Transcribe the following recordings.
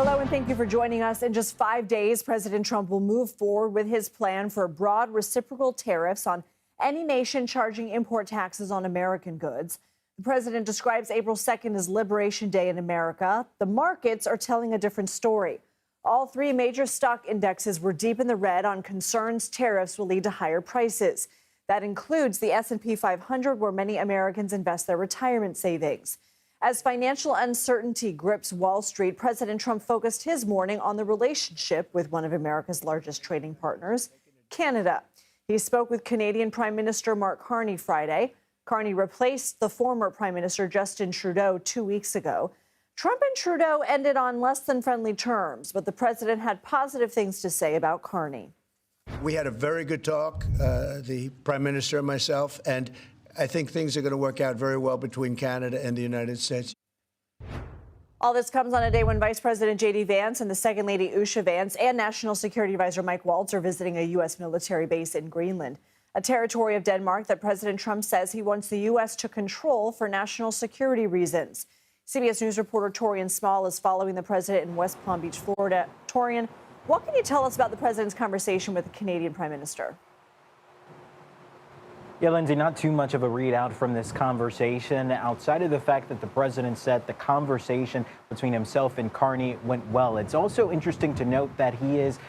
Hello, and thank you for joining us. In just 5 days, President Trump will move forward with his plan for broad reciprocal tariffs on any nation charging import taxes on American goods. The president describes April 2nd as Liberation Day in America. The markets are telling a different story. All three major stock indexes were deep in the red on concerns tariffs will lead to higher prices. That includes the S&P 500, where many Americans invest their retirement savings. As financial uncertainty grips Wall Street, President Trump focused his morning on the relationship with one of America's largest trading partners, Canada. He spoke with Canadian Prime Minister Mark Carney Friday. Carney replaced the former Prime Minister Justin Trudeau 2 weeks ago. Trump and Trudeau ended on less than friendly terms, but the president had positive things to say about Carney. We had a very good talk, the Prime Minister and myself, and I think things are going to work out very well between Canada and the United States. All this comes on a day when Vice President J.D. Vance and the Second Lady Usha Vance and National Security Advisor Mike Waltz are visiting a U.S. military base in Greenland, a territory of Denmark that President Trump says he wants the U.S. to control for national security reasons. CBS News reporter Taurean Small is following the president in West Palm Beach, Florida. Taurean, what can you tell us about the president's conversation with the Canadian Prime Minister? Yeah, Lindsay, not too much of a readout from this conversation outside of the fact that the president said the conversation between himself and Carney went well. It's also interesting to note that he is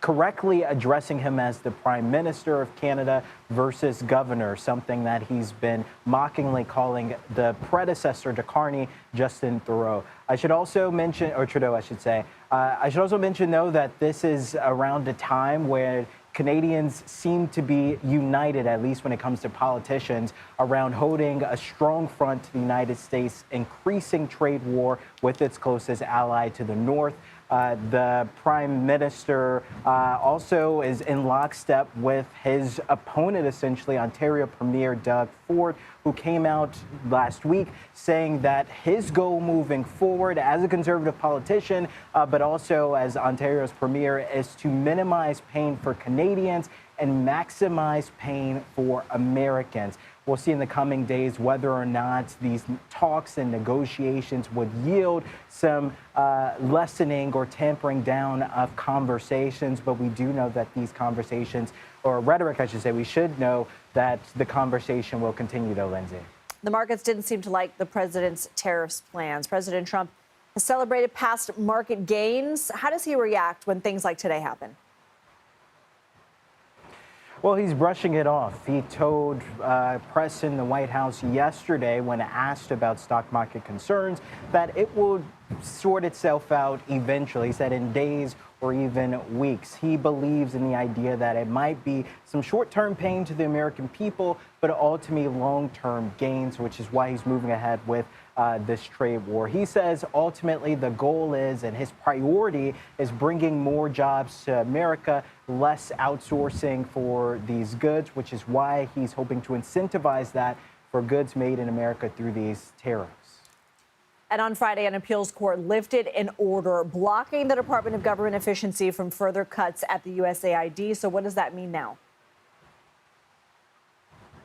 correctly addressing him as the Prime Minister of Canada versus governor, something that he's been mockingly calling the predecessor to Carney, Justin Trudeau. I should also mention, or Trudeau, I should say. I should also mention, though, that this is around a time where Canadians seem to be united, at least when it comes to politicians, around holding a strong front to the United States' increasing trade war with its closest ally to the north. The Prime Minister also is in lockstep with his opponent, essentially, Ontario Premier Doug Ford, who came out last week saying that his goal moving forward as a conservative politician, but also as Ontario's premier, is to minimize pain for Canadians and maximize pain for Americans. We'll see in the coming days whether or not these talks and negotiations would yield some lessening or tampering down of conversations. But we do know that these conversations, or rhetoric, I should say, we should know that the conversation will continue, though, Lindsay. The markets didn't seem to like the president's tariffs plans. President Trump has celebrated past market gains. How does he react when things like today happen? Well, he's brushing it off. He told press in the White House yesterday, when asked about stock market concerns, that it will sort itself out eventually. He said in days or even weeks. He believes in the idea that it might be some short-term pain to the American people, but ultimately long-term gains, which is why he's moving ahead with this trade war. He says ultimately the goal is, and his priority is, bringing more jobs to America, less outsourcing for these goods, which is why he's hoping to incentivize that for goods made in America through these tariffs. And on Friday, an appeals court lifted an order blocking the Department of Government Efficiency from further cuts at the USAID. So what does that mean now?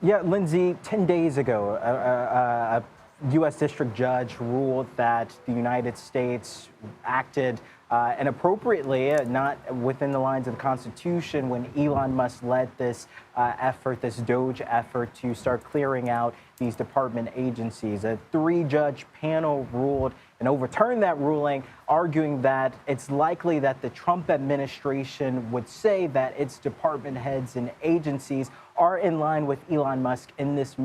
Yeah, Lindsay, 10 days ago, a U.S. district judge ruled that the United States acted inappropriately, not within the lines of the Constitution, when Elon Musk led this effort, this DOGE effort, to start clearing out these department agencies. A three-judge panel ruled and overturned that ruling, arguing that it's likely that the Trump administration would say that its department heads and agencies are in line with Elon Musk in this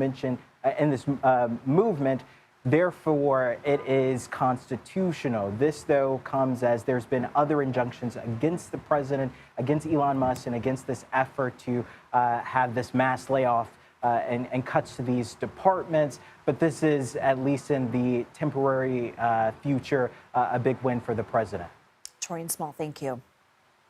movement. Therefore, it is constitutional. This, though, comes as there's been other injunctions against the president, against Elon Musk, and against this effort to have this mass layoff and cuts to these departments. But this is, at least in the temporary future, a big win for the president. Taurean Small, thank you.